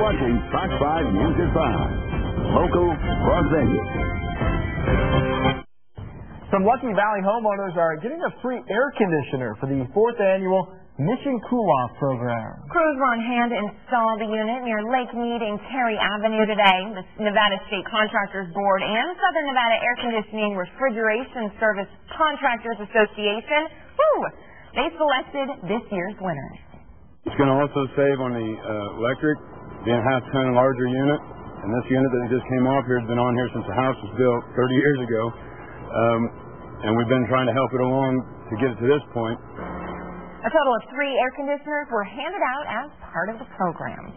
watching Fox 5 News at 5. Local, cross-venue. Some Lucky Valley homeowners are getting a free air conditioner for the 4th annual Mission Cool-Off program. Crews were on hand to install the unit near Lake Mead and Cary Avenue today. The Nevada State Contractors Board and Southern Nevada Air Conditioning Refrigeration Service Contractors Association, they selected this year's winners. It's going to also save on the electric, being a half-ton larger unit. And this unit that just came off here has been on here since the house was built 30 years ago. And we've been trying to help it along to get it to this point. A total of 3 air conditioners were handed out as part of the program.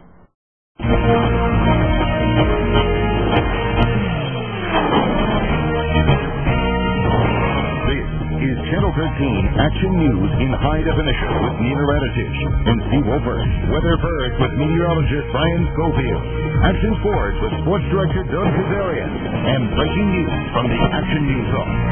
This is Channel 13 Action News in high definition with Nina Raditich and Steve Wolfert. Weather first with meteorologist Brian Schofield. Action Sports with Sports Director Doug Kazarian. And breaking news from the Action News Office.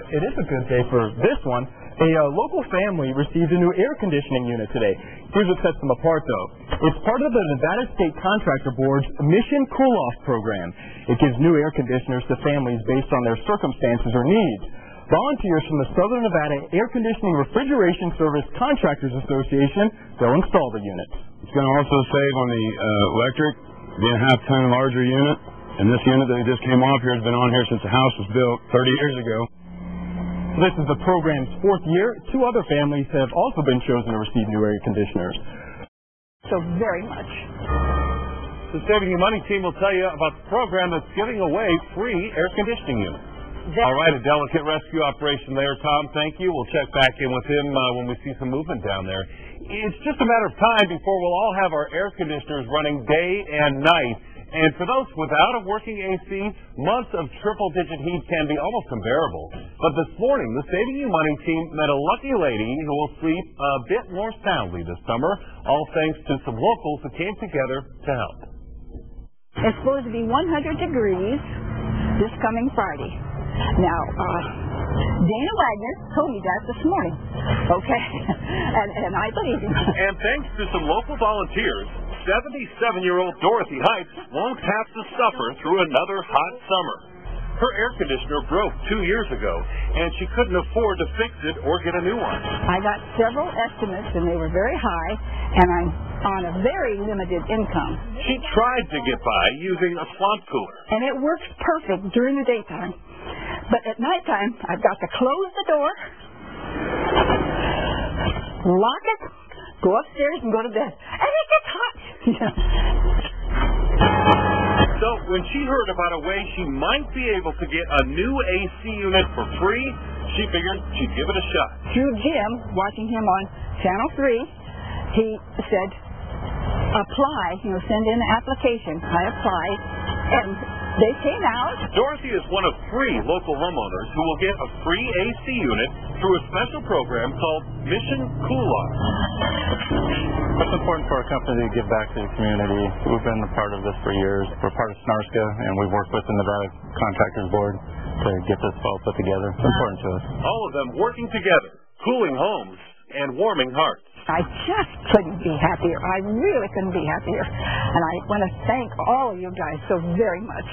It is a good day for this one. A local family received a new air conditioning unit today. Here's what sets them apart, though. It's part of the Nevada State Contractor Board's Mission Cool-Off program. It gives new air conditioners to families based on their circumstances or needs. Volunteers from the Southern Nevada Air Conditioning Refrigeration Service Contractors Association, they'll install the unit. It's going to also save on the electric, being a half-ton larger unit. And this unit that just came off here has been on here since the house was built 30 years ago. This is the program's 4th year. 2 other families have also been chosen to receive new air conditioners. So very much. The Saving You Money team will tell you about the program that's giving away free air conditioning units. All right, a delicate rescue operation there, Tom. Thank you. We'll check back in with him when we see some movement down there. It's just a matter of time before we'll all have our air conditioners running day and night. And for those without a working AC, months of triple-digit heat can be almost unbearable. But this morning, the Saving You Money team met a lucky lady who will sleep a bit more soundly this summer, all thanks to some locals who came together to help. It's supposed to be 100 degrees this coming Friday. Now, Dana Wagner told me that this morning. Okay? and I believe him. And thanks to some local volunteers, 77-year-old Dorothy Heights won't have to suffer through another hot summer. Her air conditioner broke 2 years ago, and she couldn't afford to fix it or get a new one. I got several estimates, and they were very high, and I'm on a very limited income. She tried to get by using a swamp cooler. And it works perfect during the daytime. But at nighttime, I've got to close the door, lock it, go upstairs and go to bed. And it gets hot. So when she heard about a way she might be able to get a new AC unit for free, she figured she'd give it a shot. Through Jim, watching him on Channel 3, he said, apply, send in the application. I applied, and they came out. Dorothy is one of 3 local homeowners who will get a free AC unit through a special program called Mission Cool-Off. It's important for our company to give back to the community. We've been a part of this for years. We're part of SNARSCA, and we've worked with the Nevada Contractors Board to get this all put together. It's important to us. All of them working together, cooling homes and warming hearts. I just couldn't be happier. I really couldn't be happier. And I want to thank all of you guys so very much.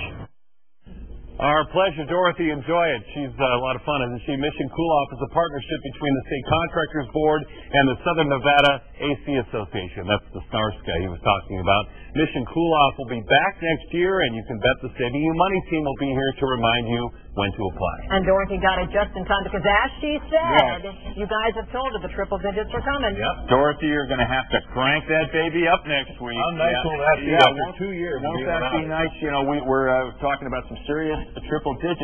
Our pleasure, Dorothy. Enjoy it. She's a lot of fun, isn't she? Mission Cool-Off is a partnership between the State Contractors Board and the Southern Nevada AC Association. That's the SNARSCA he was talking about. Mission Cool-Off will be back next year, and you can bet the Saving You Money team will be here to remind you when to apply. And Dorothy got it just in time because, as she said, you guys have told her the triple digits are coming. Yep. Dorothy, you're going to have to crank that baby up next week. How nice will that be after 2 years? Won't that be nice? We're talking about some serious triple digits.